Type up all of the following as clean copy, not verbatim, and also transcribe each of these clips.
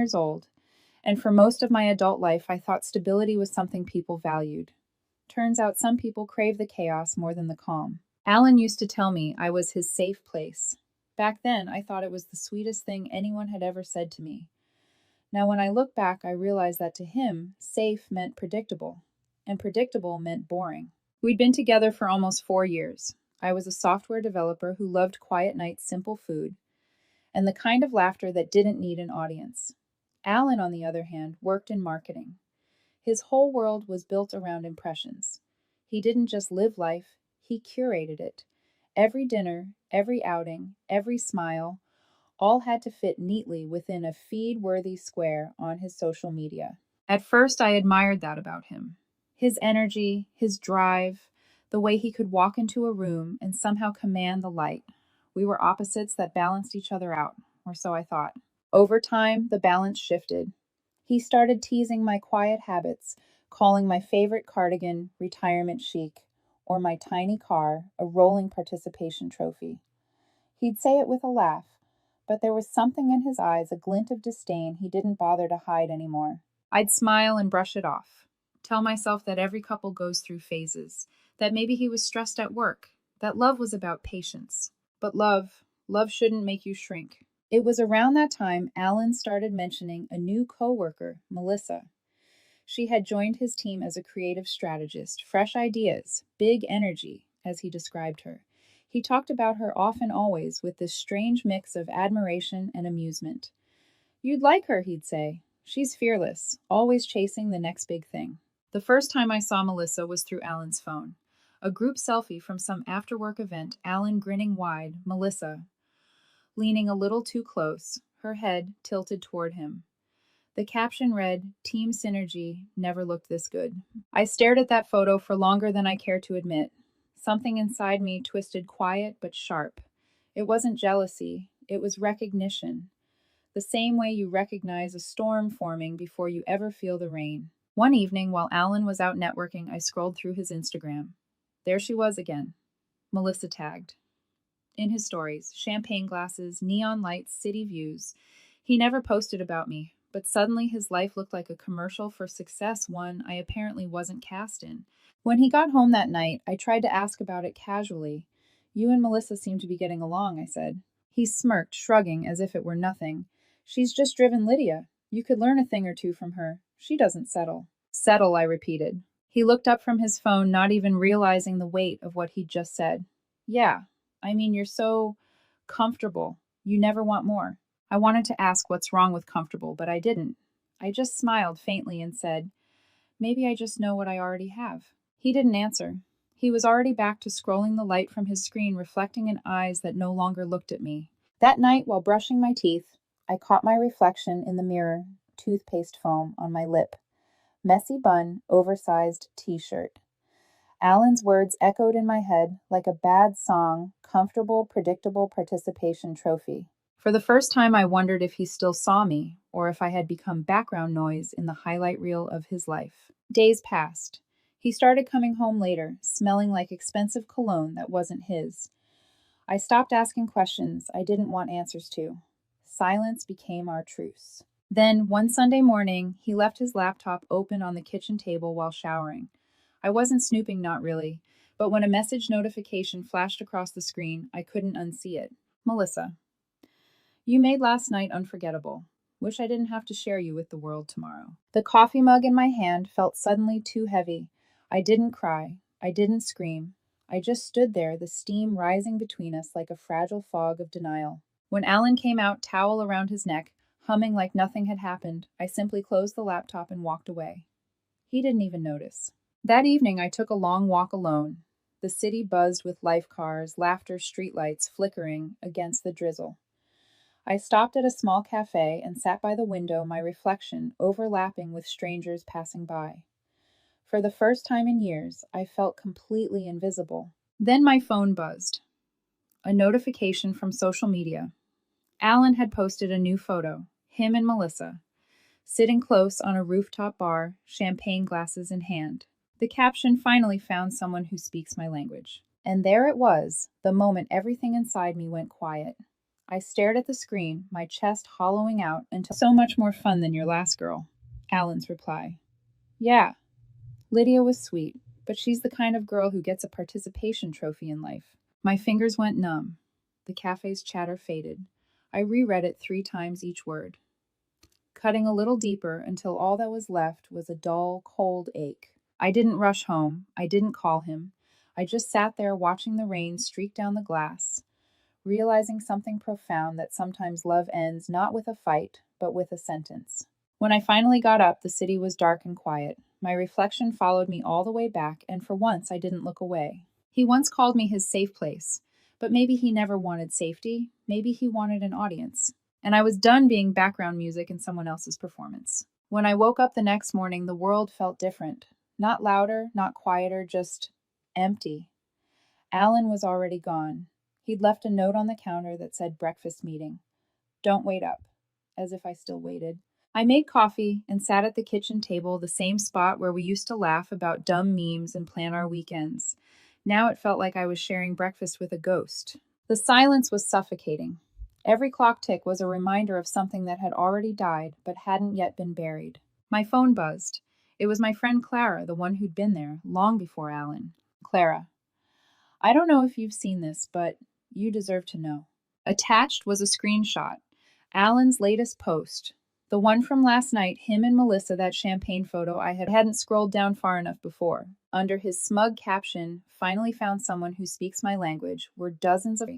years old, and for most of my adult life, I thought stability was something people valued. Turns out some people crave the chaos more than the calm. Alan used to tell me I was his safe place. Back then, I thought it was the sweetest thing anyone had ever said to me. Now, when I look back, I realize that to him, safe meant predictable, and predictable meant boring. We'd been together for almost 4 years. I was a software developer who loved quiet nights, simple food, and the kind of laughter that didn't need an audience. Alan, on the other hand, worked in marketing. His whole world was built around impressions. He didn't just live life, he curated it. Every dinner, every outing, every smile, all had to fit neatly within a feed-worthy square on his social media. At first, I admired that about him. His energy, his drive, the way he could walk into a room and somehow command the light. We were opposites that balanced each other out, or so I thought. Over time, the balance shifted. He started teasing my quiet habits, calling my favorite cardigan retirement chic, or my tiny car a rolling participation trophy. He'd say it with a laugh, but there was something in his eyes, a glint of disdain he didn't bother to hide anymore. I'd smile and brush it off, tell myself that every couple goes through phases, that maybe he was stressed at work, that love was about patience. But love shouldn't make you shrink. It was around that time Alan started mentioning a new coworker, Melissa. She had joined his team as a creative strategist, fresh ideas, big energy, as he described her. He talked about her often always with this strange mix of admiration and amusement. You'd like her, he'd say. She's fearless, always chasing the next big thing. The first time I saw Melissa was through Alan's phone. A group selfie from some after-work event, Alan grinning wide, Melissa leaning a little too close, her head tilted toward him. The caption read, "Team Synergy never looked this good." I stared at that photo for longer than I care to admit. Something inside me twisted quiet but sharp. It wasn't jealousy, it was recognition. The same way you recognize a storm forming before you ever feel the rain. One evening, while Alan was out networking, I scrolled through his Instagram. There she was again, Melissa tagged. In his stories, champagne glasses, neon lights, city views. He never posted about me, but suddenly his life looked like a commercial for success, one I apparently wasn't cast in. When he got home that night, I tried to ask about it casually. You and Melissa seem to be getting along, I said. He smirked, shrugging as if it were nothing. She's just driven Lydia. You could learn a thing or two from her. She doesn't settle. Settle, I repeated. He looked up from his phone, not even realizing the weight of what he'd just said. Yeah, I mean, you're so comfortable. You never want more. I wanted to ask what's wrong with comfortable, but I didn't. I just smiled faintly and said, maybe I just know what I already have. He didn't answer. He was already back to scrolling the light from his screen, reflecting in eyes that no longer looked at me. That night, while brushing my teeth, I caught my reflection in the mirror, toothpaste foam on my lip. Messy bun, oversized t-shirt. Alan's words echoed in my head like a bad song, comfortable, predictable participation trophy. For the first time, I wondered if he still saw me, or if I had become background noise in the highlight reel of his life. Days passed. He started coming home later, smelling like expensive cologne that wasn't his. I stopped asking questions I didn't want answers to. Silence became our truce. Then, one Sunday morning, he left his laptop open on the kitchen table while showering. I wasn't snooping, not really, but when a message notification flashed across the screen, I couldn't unsee it. Melissa, you made last night unforgettable. Wish I didn't have to share you with the world tomorrow. The coffee mug in my hand felt suddenly too heavy. I didn't cry. I didn't scream. I just stood there, the steam rising between us like a fragile fog of denial. When Alan came out, towel around his neck, humming like nothing had happened, I simply closed the laptop and walked away. He didn't even notice. That evening, I took a long walk alone. The city buzzed with life cars, laughter, streetlights flickering against the drizzle. I stopped at a small cafe and sat by the window, my reflection overlapping with strangers passing by. For the first time in years, I felt completely invisible. Then my phone buzzed. A notification from social media. Alan had posted a new photo, him and Melissa, sitting close on a rooftop bar, champagne glasses in hand. The caption finally found someone who speaks my language. And there it was, the moment everything inside me went quiet. I stared at the screen, my chest hollowing out until so much more fun than your last girl. Alan's reply. Yeah, Lydia was sweet, but she's the kind of girl who gets a participation trophy in life. My fingers went numb. The cafe's chatter faded. I reread it 3 times each word, cutting a little deeper until all that was left was a dull, cold ache. I didn't rush home. I didn't call him. I just sat there watching the rain streak down the glass, realizing something profound, that sometimes love ends not with a fight, but with a sentence. When I finally got up, the city was dark and quiet. My reflection followed me all the way back, and for once I didn't look away. He once called me his safe place, but maybe he never wanted safety. Maybe he wanted an audience. And I was done being background music in someone else's performance. When I woke up the next morning, the world felt different. Not louder, not quieter, just empty. Alan was already gone. He'd left a note on the counter that said breakfast meeting. Don't wait up, as if I still waited. I made coffee and sat at the kitchen table, the same spot where we used to laugh about dumb memes and plan our weekends. Now it felt like I was sharing breakfast with a ghost. The silence was suffocating. Every clock tick was a reminder of something that had already died but hadn't yet been buried. My phone buzzed. It was my friend Clara, the one who'd been there long before Alan. Clara, I don't know if you've seen this, but you deserve to know. Attached was a screenshot. Alan's latest post. The one from last night, him and Melissa, that champagne photo I hadn't scrolled down far enough before. Under his smug caption, finally found someone who speaks my language, were dozens of.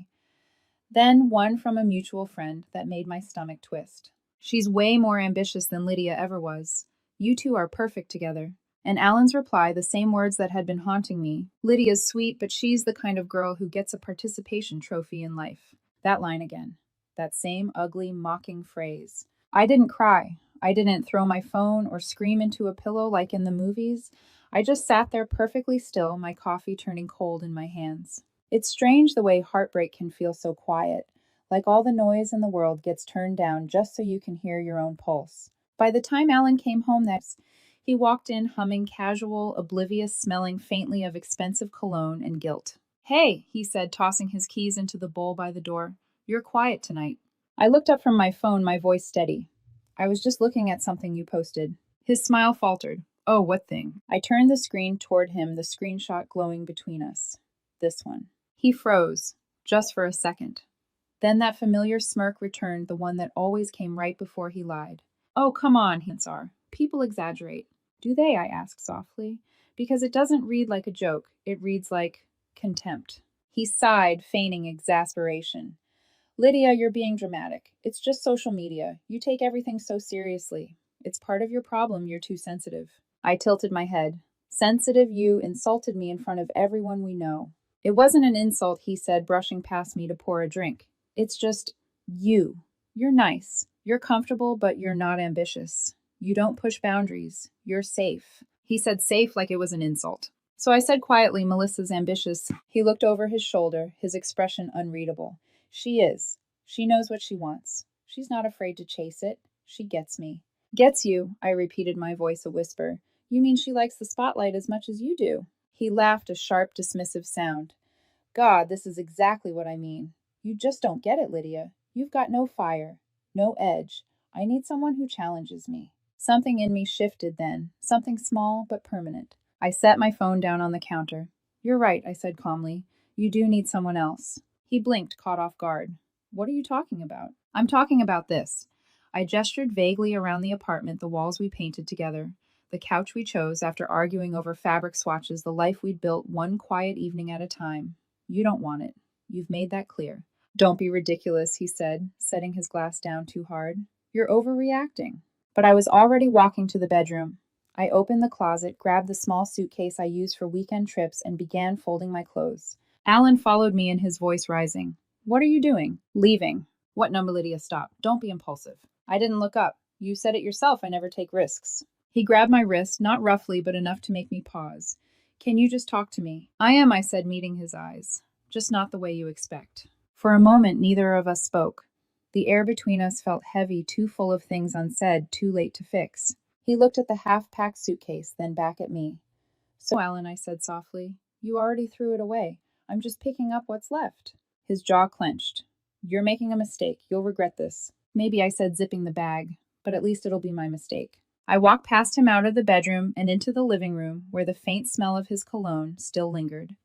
Then one from a mutual friend that made my stomach twist. She's way more ambitious than Lydia ever was. You two are perfect together. And Alan's reply, the same words that had been haunting me. Lydia's sweet, but she's the kind of girl who gets a participation trophy in life. That line again. That same ugly, mocking phrase. I didn't cry. I didn't throw my phone or scream into a pillow like in the movies. I just sat there perfectly still, my coffee turning cold in my hands. It's strange the way heartbreak can feel so quiet, like all the noise in the world gets turned down just so you can hear your own pulse. By the time Alan came home he walked in humming casual, oblivious, smelling faintly of expensive cologne and guilt. Hey, he said, tossing his keys into the bowl by the door. You're quiet tonight. I looked up from my phone, my voice steady. I was just looking at something you posted. His smile faltered. Oh, what thing? I turned the screen toward him, the screenshot glowing between us. This one. He froze, just for a second. Then that familiar smirk returned, the one that always came right before he lied. Oh, come on, Hansar. People exaggerate. Do they? I asked softly. Because it doesn't read like a joke. It reads like contempt. He sighed, feigning exasperation. Lydia, you're being dramatic. It's just social media. You take everything so seriously. It's part of your problem you're too sensitive. I tilted my head. Sensitive, you insulted me in front of everyone we know. It wasn't an insult, he said, brushing past me to pour a drink. It's just you. You're nice. You're comfortable, but you're not ambitious. You don't push boundaries. You're safe. He said safe like it was an insult. So I said quietly, Melissa's ambitious. He looked over his shoulder, his expression unreadable. She is. She knows what she wants. She's not afraid to chase it. She gets me. Gets you, I repeated, my voice a whisper. You mean she likes the spotlight as much as you do? He laughed, a sharp, dismissive sound. God, this is exactly what I mean. You just don't get it, Lydia. You've got no fire, no edge. I need someone who challenges me. Something in me shifted then, something small but permanent. I set my phone down on the counter. You're right, I said calmly. You do need someone else. He blinked, caught off guard. What are you talking about? I'm talking about this. I gestured vaguely around the apartment, the walls we painted together, the couch we chose after arguing over fabric swatches, the life we'd built one quiet evening at a time. You don't want it. You've made that clear. Don't be ridiculous, he said, setting his glass down too hard. You're overreacting. But I was already walking to the bedroom. I opened the closet, grabbed the small suitcase I used for weekend trips, and began folding my clothes. Alan followed me, in his voice rising. What are you doing? Leaving. What number, Lydia? Stop. Don't be impulsive. I didn't look up. You said it yourself, I never take risks. He grabbed my wrist, not roughly, but enough to make me pause. Can you just talk to me? I am, I said, meeting his eyes. Just not the way you expect. For a moment, neither of us spoke. The air between us felt heavy, too full of things unsaid, too late to fix. He looked at the half-packed suitcase, then back at me. So, Alan, I said softly, you already threw it away. I'm just picking up what's left. His jaw clenched. You're making a mistake. You'll regret this. Maybe I said zipping the bag, but at least it'll be my mistake. I walked past him out of the bedroom and into the living room where the faint smell of his cologne still lingered.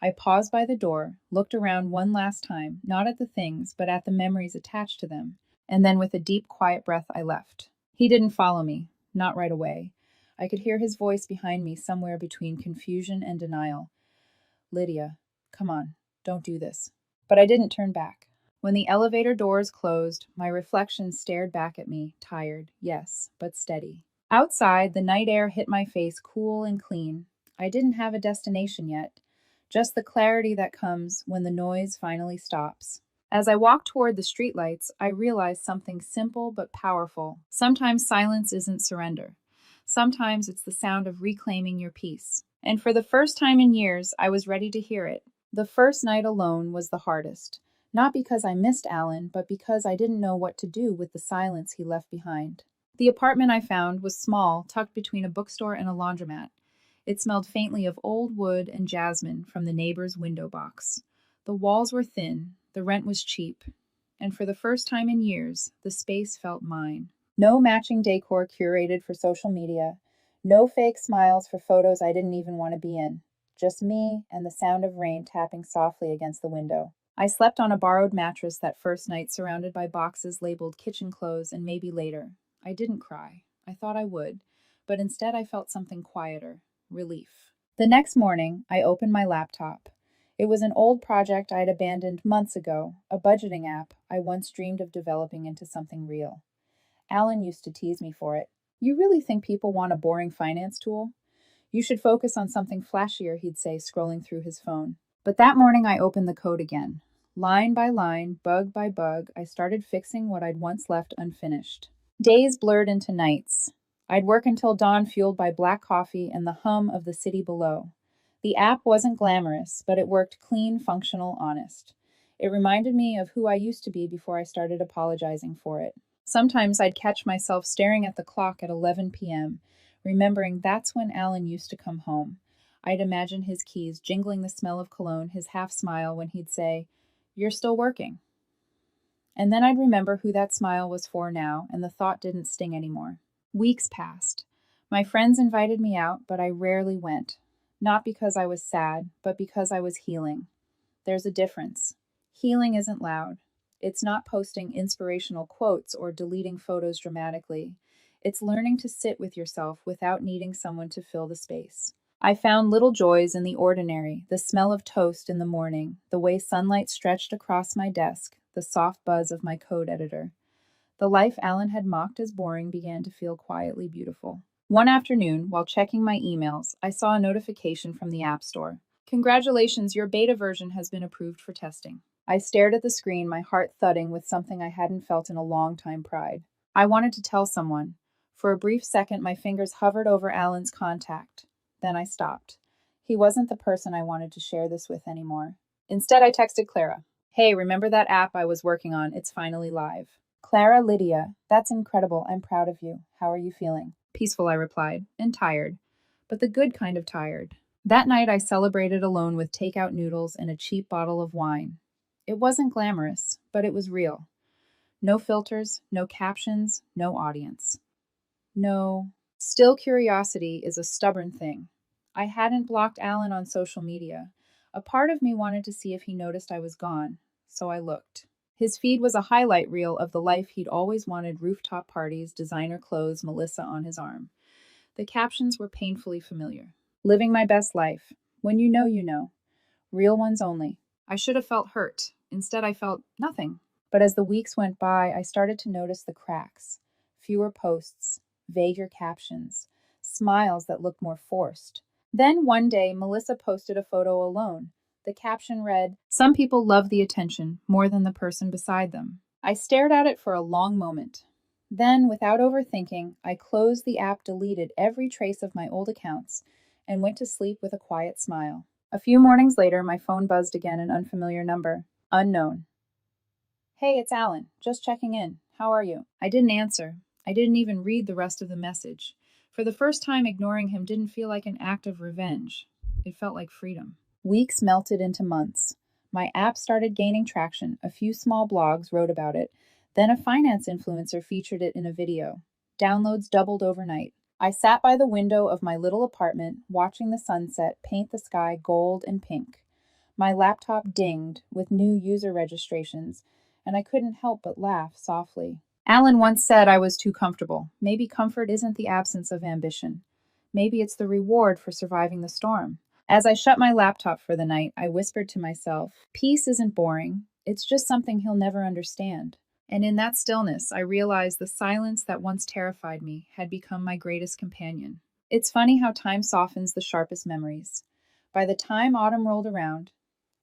I paused by the door, looked around one last time, not at the things, but at the memories attached to them, and then with a deep, quiet breath, I left. He didn't follow me, not right away. I could hear his voice behind me somewhere between confusion and denial. Lydia, come on, don't do this. But I didn't turn back. When the elevator doors closed, my reflection stared back at me, tired, yes, but steady. Outside, the night air hit my face cool and clean. I didn't have a destination yet, just the clarity that comes when the noise finally stops. As I walked toward the streetlights, I realized something simple but powerful. Sometimes silence isn't surrender. Sometimes it's the sound of reclaiming your peace. And for the first time in years, I was ready to hear it. The first night alone was the hardest. Not because I missed Alan, but because I didn't know what to do with the silence he left behind. The apartment I found was small, tucked between a bookstore and a laundromat. It smelled faintly of old wood and jasmine from the neighbor's window box. The walls were thin, the rent was cheap, and for the first time in years, the space felt mine. No matching decor curated for social media, no fake smiles for photos I didn't even want to be in. Just me and the sound of rain tapping softly against the window. I slept on a borrowed mattress that first night, surrounded by boxes labeled kitchen clothes and maybe later. I didn't cry. I thought I would, but instead I felt something quieter, relief. The next morning, I opened my laptop. It was an old project I'd abandoned months ago, a budgeting app I once dreamed of developing into something real. Alan used to tease me for it. You really think people want a boring finance tool? You should focus on something flashier, he'd say, scrolling through his phone. But that morning I opened the code again. Line by line, bug by bug, I started fixing what I'd once left unfinished. Days blurred into nights. I'd work until dawn, fueled by black coffee and the hum of the city below. The app wasn't glamorous, but it worked clean, functional, honest. It reminded me of who I used to be before I started apologizing for it. Sometimes I'd catch myself staring at the clock at 11 p.m., remembering that's when Alan used to come home. I'd imagine his keys jingling, the smell of cologne, his half smile when he'd say, "You're still working." And then I'd remember who that smile was for now, and the thought didn't sting anymore. Weeks passed. My friends invited me out, but I rarely went. Not because I was sad, but because I was healing. There's a difference. Healing isn't loud. It's not posting inspirational quotes or deleting photos dramatically. It's learning to sit with yourself without needing someone to fill the space. I found little joys in the ordinary, the smell of toast in the morning, the way sunlight stretched across my desk, the soft buzz of my code editor. The life Alan had mocked as boring began to feel quietly beautiful. One afternoon, while checking my emails, I saw a notification from the App Store. Congratulations, your beta version has been approved for testing. I stared at the screen, my heart thudding with something I hadn't felt in a long time: pride. I wanted to tell someone. For a brief second, my fingers hovered over Alan's contact. Then I stopped. He wasn't the person I wanted to share this with anymore. Instead, I texted Clara. Hey, remember that app I was working on? It's finally live. Clara, Lydia, that's incredible. I'm proud of you. How are you feeling? Peaceful, I replied, and tired, but the good kind of tired. That night, I celebrated alone with takeout noodles and a cheap bottle of wine. It wasn't glamorous, but it was real. No filters, no captions, no audience. No. Still, curiosity is a stubborn thing. I hadn't blocked Alan on social media. A part of me wanted to see if he noticed I was gone, so I looked. His feed was a highlight reel of the life he'd always wanted: rooftop parties, designer clothes, Melissa on his arm. The captions were painfully familiar. Living my best life. When you know, you know. Real ones only. I should have felt hurt. Instead, I felt nothing. But as the weeks went by, I started to notice the cracks. Fewer posts, vaguer captions, smiles that looked more forced. Then one day, Melissa posted a photo alone. The caption read, "Some people love the attention more than the person beside them." I stared at it for a long moment. Then, without overthinking, I closed the app, deleted every trace of my old accounts, and went to sleep with a quiet smile. A few mornings later, my phone buzzed again, an unfamiliar number. Unknown. Hey, it's Alan. Just checking in. How are you? I didn't answer. I didn't even read the rest of the message. For the first time, ignoring him didn't feel like an act of revenge. It felt like freedom. Weeks melted into months. My app started gaining traction. A few small blogs wrote about it. Then a finance influencer featured it in a video. Downloads doubled overnight. I sat by the window of my little apartment, watching the sunset paint the sky gold and pink. My laptop dinged with new user registrations, and I couldn't help but laugh softly. Alan once said I was too comfortable. Maybe comfort isn't the absence of ambition. Maybe it's the reward for surviving the storm. As I shut my laptop for the night, I whispered to myself, peace isn't boring. It's just something he'll never understand. And in that stillness, I realized the silence that once terrified me had become my greatest companion. It's funny how time softens the sharpest memories. By the time autumn rolled around,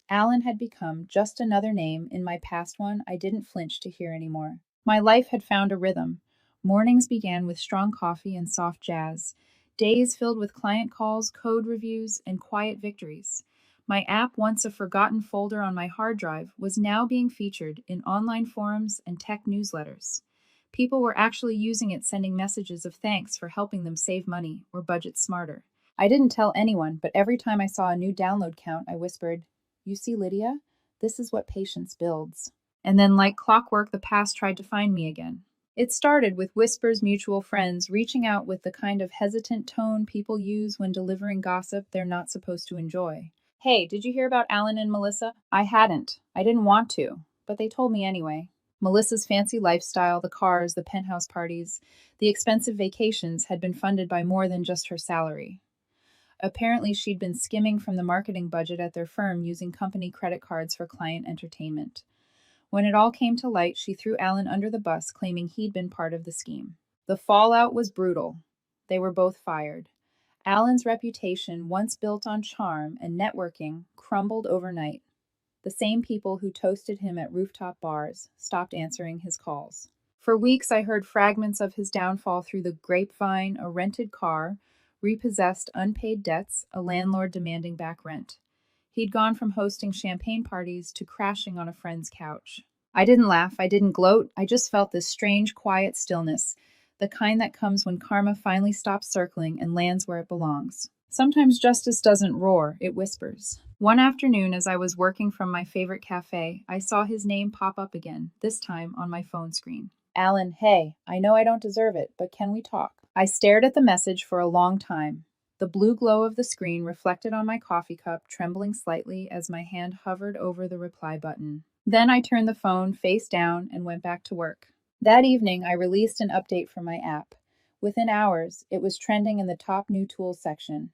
Alan had become just another name in my past one I didn't flinch to hear anymore. My life had found a rhythm. Mornings began with strong coffee and soft jazz. Days filled with client calls, code reviews, and quiet victories. My app, once a forgotten folder on my hard drive, was now being featured in online forums and tech newsletters. People were actually using it, sending messages of thanks for helping them save money or budget smarter. I didn't tell anyone, but every time I saw a new download count, I whispered, you see, Lydia? This is what patience builds. And then, like clockwork, the past tried to find me again. It started with Whisper's mutual friends reaching out with the kind of hesitant tone people use when delivering gossip they're not supposed to enjoy. Hey, did you hear about Alan and Melissa? I hadn't. I didn't want to, but they told me anyway. Melissa's fancy lifestyle, the cars, the penthouse parties, the expensive vacations had been funded by more than just her salary. Apparently, she'd been skimming from the marketing budget at their firm using company credit cards for client entertainment. When it all came to light, she threw Alan under the bus, claiming he'd been part of the scheme. The fallout was brutal. They were both fired. Alan's reputation, once built on charm and networking, crumbled overnight. The same people who toasted him at rooftop bars stopped answering his calls. For weeks, I heard fragments of his downfall through the grapevine, a rented car, repossessed unpaid debts, a landlord demanding back rent. He'd gone from hosting champagne parties to crashing on a friend's couch. I didn't laugh, I didn't gloat, I just felt this strange, quiet stillness, the kind that comes when karma finally stops circling and lands where it belongs. Sometimes justice doesn't roar, it whispers. One afternoon, as I was working from my favorite cafe, I saw his name pop up again, this time on my phone screen. Alan, hey, I know I don't deserve it, but can we talk? I stared at the message for a long time. The blue glow of the screen reflected on my coffee cup, trembling slightly as my hand hovered over the reply button. Then I turned the phone face down and went back to work. That evening, I released an update for my app. Within hours, it was trending in the top new tools section.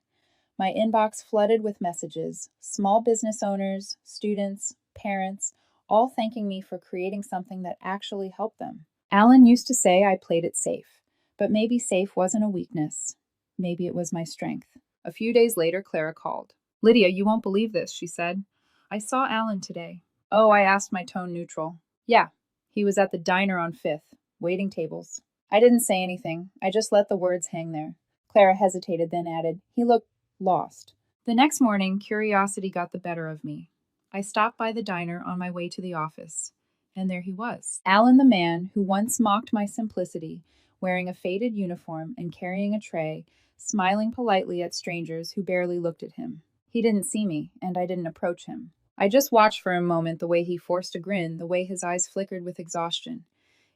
My inbox flooded with messages, small business owners, students, parents, all thanking me for creating something that actually helped them. Alan used to say I played it safe, but maybe safe wasn't a weakness. Maybe it was my strength. A few days later, Clara called. Lydia, you won't believe this, she said. I saw Alan today. Oh, I asked, my tone neutral. Yeah, he was at the diner on Fifth, waiting tables. I didn't say anything. I just let the words hang there. Clara hesitated, then added, he looked lost. The next morning, curiosity got the better of me. I stopped by the diner on my way to the office, and there he was. Alan, the man who once mocked my simplicity, wearing a faded uniform and carrying a tray, smiling politely at strangers who barely looked at him. He didn't see me, and I didn't approach him. I just watched for a moment, the way he forced a grin, the way his eyes flickered with exhaustion.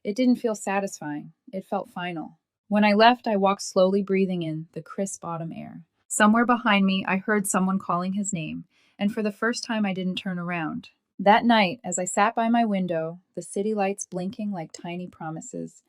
It didn't feel satisfying. It felt final. When I left, I walked slowly, breathing in the crisp autumn air. Somewhere behind me, I heard someone calling his name, and for the first time, I didn't turn around. That night, as I sat by my window, the city lights blinking like tiny promises,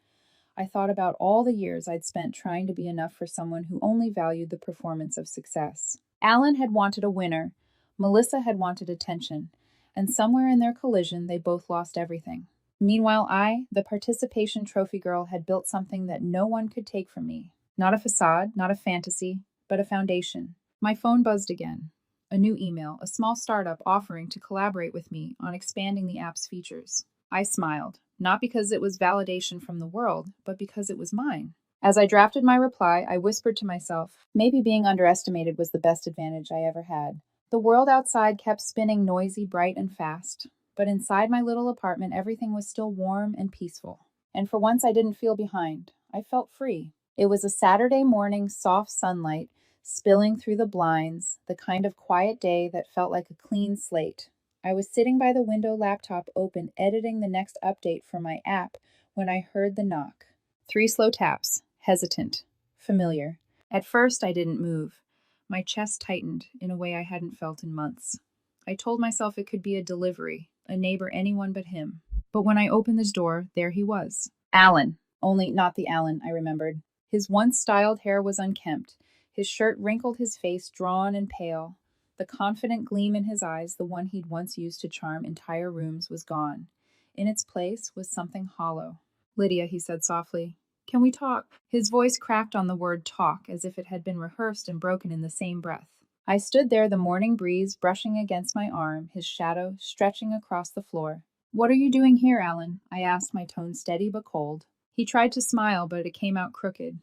I thought about all the years I'd spent trying to be enough for someone who only valued the performance of success. Alan had wanted a winner, Melissa had wanted attention, and somewhere in their collision, they both lost everything. Meanwhile, I, the participation trophy girl, had built something that no one could take from me. Not a facade, not a fantasy, but a foundation. My phone buzzed again. A new email, a small startup offering to collaborate with me on expanding the app's features. I smiled, not because it was validation from the world, but because it was mine. As I drafted my reply, I whispered to myself, maybe being underestimated was the best advantage I ever had. The world outside kept spinning noisy, bright, and fast, but inside my little apartment, everything was still warm and peaceful. And for once, I didn't feel behind. I felt free. It was a Saturday morning, soft sunlight spilling through the blinds, the kind of quiet day that felt like a clean slate. I was sitting by the window, laptop open, editing the next update for my app, when I heard the knock. 3 slow taps, hesitant, familiar. At first, I didn't move. My chest tightened in a way I hadn't felt in months. I told myself it could be a delivery, a neighbor, anyone but him. But when I opened his door, there he was. Alan. Only not the Alan I remembered. His once styled hair was unkempt. His shirt wrinkled, his face drawn and pale. The confident gleam in his eyes, the one he'd once used to charm entire rooms, was gone. In its place was something hollow. Lydia, he said softly, can we talk? His voice cracked on the word talk, as if it had been rehearsed and broken in the same breath. I stood there, the morning breeze brushing against my arm, his shadow stretching across the floor. What are you doing here, Alan? I asked, my tone steady but cold. He tried to smile, but it came out crooked.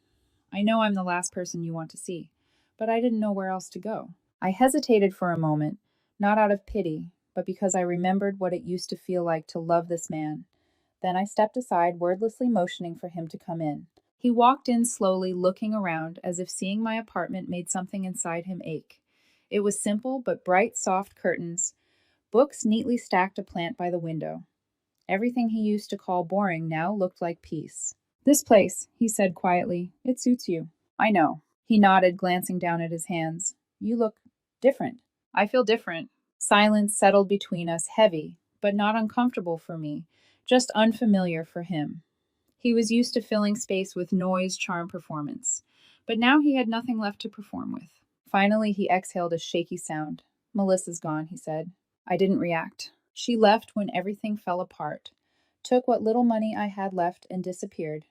I know I'm the last person you want to see, but I didn't know where else to go. I hesitated for a moment, not out of pity, but because I remembered what it used to feel like to love this man. Then I stepped aside, wordlessly motioning for him to come in. He walked in slowly, looking around, as if seeing my apartment made something inside him ache. It was simple, but bright, soft curtains, books neatly stacked, a plant by the window. Everything he used to call boring now looked like peace. This place, he said quietly, it suits you. I know. He nodded, glancing down at his hands. You look different. I feel different. Silence settled between us, heavy, but not uncomfortable for me, just unfamiliar for him. He was used to filling space with noise, charm, performance. But now he had nothing left to perform with. Finally, he exhaled a shaky sound. Melissa's gone, he said. I didn't react. She left when everything fell apart, took what little money I had left and disappeared.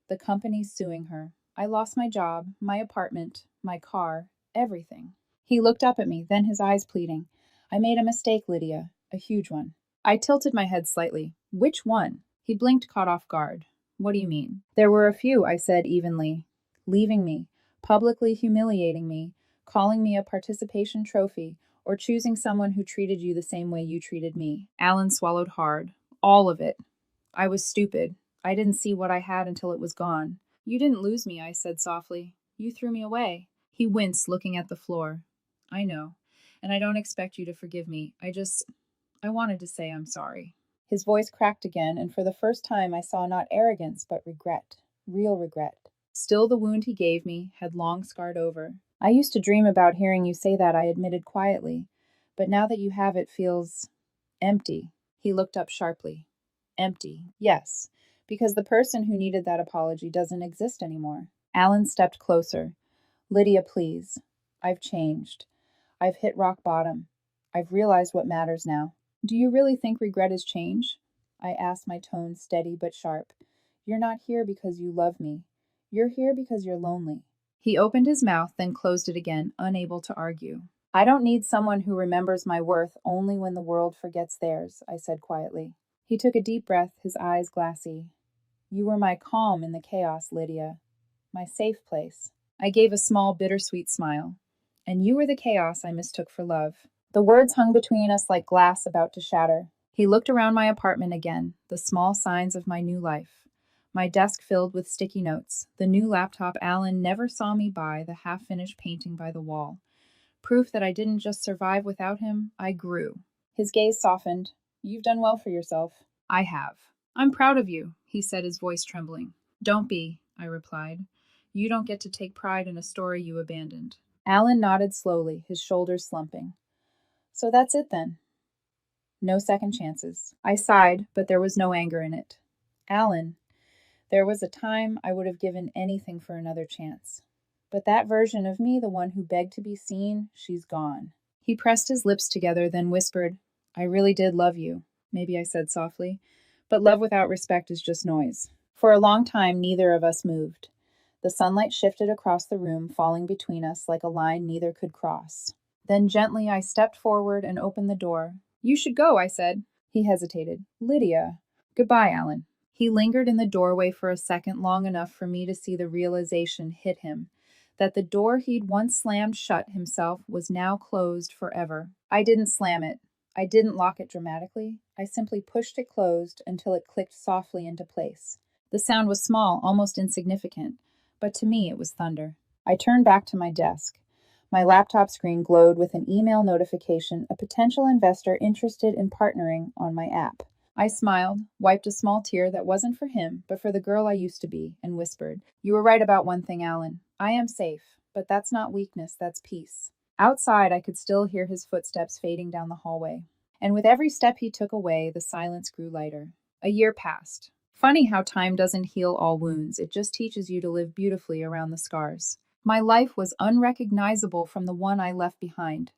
The company's suing her. I lost my job, my apartment, my car, everything. He looked up at me, then his eyes pleading. I made a mistake, Lydia, a huge one. I tilted my head slightly. Which one? He blinked, caught off guard. What do you mean? There were a few, I said evenly. Leaving me, publicly humiliating me, calling me a participation trophy, or choosing someone who treated you the same way you treated me. Alan swallowed hard. All of it. I was stupid. I didn't see what I had until it was gone. You didn't lose me, I said softly. You threw me away. He winced, looking at the floor. I know, and I don't expect you to forgive me. I wanted to say I'm sorry. His voice cracked again, and for the first time I saw not arrogance, but regret. Real regret. Still, the wound he gave me had long scarred over. I used to dream about hearing you say that, I admitted quietly. But now that you have, it feels empty. He looked up sharply. Empty. Yes, because the person who needed that apology doesn't exist anymore. Alan stepped closer. Lydia, please. I've changed. I've hit rock bottom. I've realized what matters now. Do you really think regret is change? I asked, my tone steady but sharp. You're not here because you love me. You're here because you're lonely. He opened his mouth, then closed it again, unable to argue. I don't need someone who remembers my worth only when the world forgets theirs, I said quietly. He took a deep breath, his eyes glassy. You were my calm in the chaos, Lydia. My safe place. I gave a small, bittersweet smile. And you were the chaos I mistook for love. The words hung between us like glass about to shatter. He looked around my apartment again, the small signs of my new life. My desk filled with sticky notes, the new laptop Alan never saw me buy, the half-finished painting by the wall. Proof that I didn't just survive without him, I grew. His gaze softened. You've done well for yourself. I have. I'm proud of you, he said, his voice trembling. Don't be, I replied. You don't get to take pride in a story you abandoned. Alan nodded slowly, his shoulders slumping. So that's it then. No second chances. I sighed, but there was no anger in it. Alan, there was a time I would have given anything for another chance. But that version of me, the one who begged to be seen, she's gone. He pressed his lips together, then whispered, I really did love you, maybe I said softly, but love without respect is just noise. For a long time, neither of us moved. The sunlight shifted across the room, falling between us like a line neither could cross. Then gently I stepped forward and opened the door. You should go, I said. He hesitated. Lydia. Goodbye, Alan. He lingered in the doorway for a second, long enough for me to see the realization hit him, that the door he'd once slammed shut himself was now closed forever. I didn't slam it. I didn't lock it dramatically. I simply pushed it closed until it clicked softly into place. The sound was small, almost insignificant, but to me it was thunder. I turned back to my desk. My laptop screen glowed with an email notification, a potential investor interested in partnering on my app. I smiled, wiped a small tear that wasn't for him, but for the girl I used to be, and whispered, "You were right about one thing, Alan. I am safe, but that's not weakness, that's peace." Outside, I could still hear his footsteps fading down the hallway. And with every step he took away, the silence grew lighter. A year passed. Funny how time doesn't heal all wounds, it just teaches you to live beautifully around the scars. My life was unrecognizable from the one I left behind.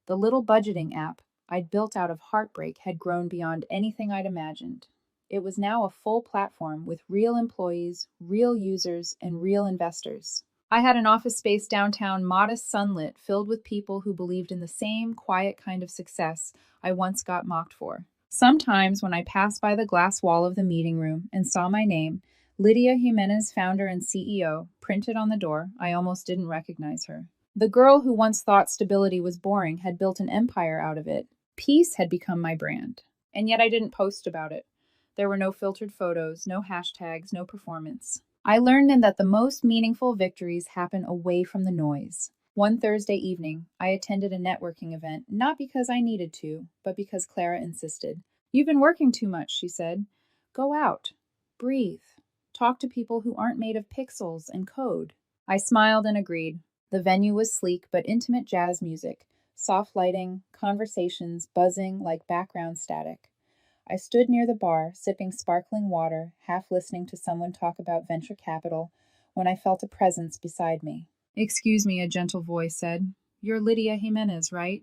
The little budgeting app I'd built out of heartbreak had grown beyond anything I'd imagined. It was now a full platform with real employees, real users, and real investors. I had an office space downtown, modest, sunlit, filled with people who believed in the same quiet kind of success I once got mocked for. Sometimes, when I passed by the glass wall of the meeting room and saw my name, Lydia Jimenez, founder and CEO, printed on the door, I almost didn't recognize her. The girl who once thought stability was boring had built an empire out of it. Peace had become my brand. And yet I didn't post about it. There were no filtered photos, no hashtags, no performance. I learned then that the most meaningful victories happen away from the noise. One Thursday evening, I attended a networking event, not because I needed to, but because Clara insisted. "You've been working too much," she said. "Go out. Breathe. Talk to people who aren't made of pixels and code." I smiled and agreed. The venue was sleek but intimate jazz music, soft lighting, conversations buzzing like background static. I stood near the bar, sipping sparkling water, half listening to someone talk about venture capital, when I felt a presence beside me. "Excuse me," a gentle voice said. "You're Lydia Jimenez, right?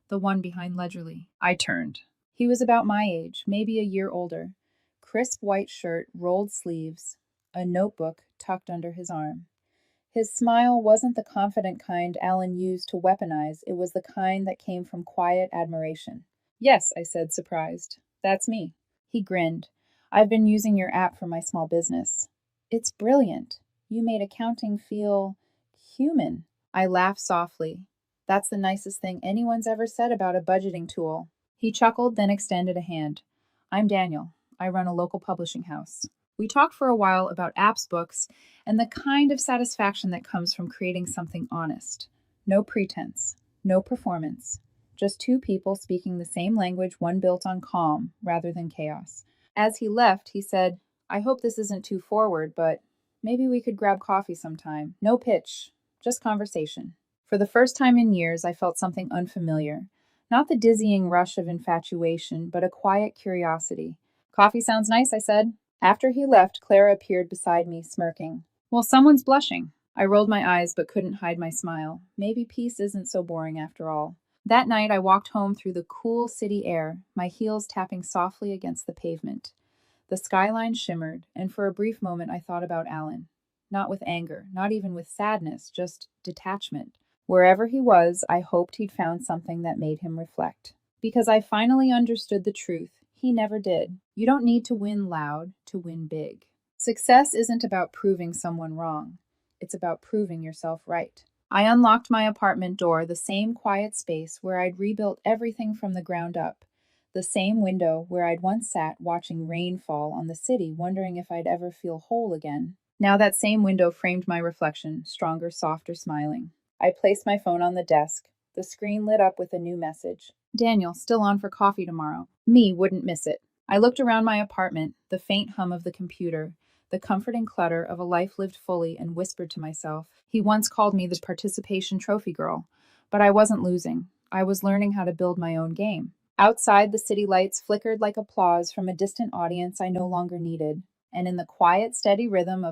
The one behind Ledgerly." I turned. He was about my age, maybe a year older. Crisp white shirt, rolled sleeves, a notebook tucked under his arm. His smile wasn't the confident kind Alan used to weaponize, it was the kind that came from quiet admiration. "Yes," I said, surprised. "That's me." He grinned. "I've been using your app for my small business." "It's brilliant. You made accounting feel human." I laughed softly. "That's the nicest thing anyone's ever said about a budgeting tool." He chuckled, then extended a hand. "I'm Daniel. I run a local publishing house." We talked for a while about apps, books, and the kind of satisfaction that comes from creating something honest. No pretense, no performance. Just two people speaking the same language, one built on calm rather than chaos. As he left, he said, "I hope this isn't too forward, but maybe we could grab coffee sometime. No pitch, just conversation." For the first time in years, I felt something unfamiliar. Not the dizzying rush of infatuation, but a quiet curiosity. "Coffee sounds nice," I said. After he left, Clara appeared beside me, smirking. "Well, someone's blushing." I rolled my eyes but couldn't hide my smile. Maybe peace isn't so boring after all. That night, I walked home through the cool city air, my heels tapping softly against the pavement. The skyline shimmered, and for a brief moment I thought about Alan. Not with anger, not even with sadness, just detachment. Wherever he was, I hoped he'd found something that made him reflect. Because I finally understood the truth. He never did. You don't need to win loud to win big. Success isn't about proving someone wrong. It's about proving yourself right. I unlocked my apartment door, the same quiet space where I'd rebuilt everything from the ground up. The same window where I'd once sat watching rain fall on the city, wondering if I'd ever feel whole again. Now that same window framed my reflection, stronger, softer, smiling. I placed my phone on the desk. The screen lit up with a new message. "Daniel, still on for coffee tomorrow." Me wouldn't miss it. I looked around my apartment, the faint hum of the computer, the comforting clutter of a life lived fully, and whispered to myself, he once called me the participation trophy girl. But I wasn't losing. I was learning how to build my own game. Outside, the city lights flickered like applause from a distant audience I no longer needed. And in the quiet, steady rhythm of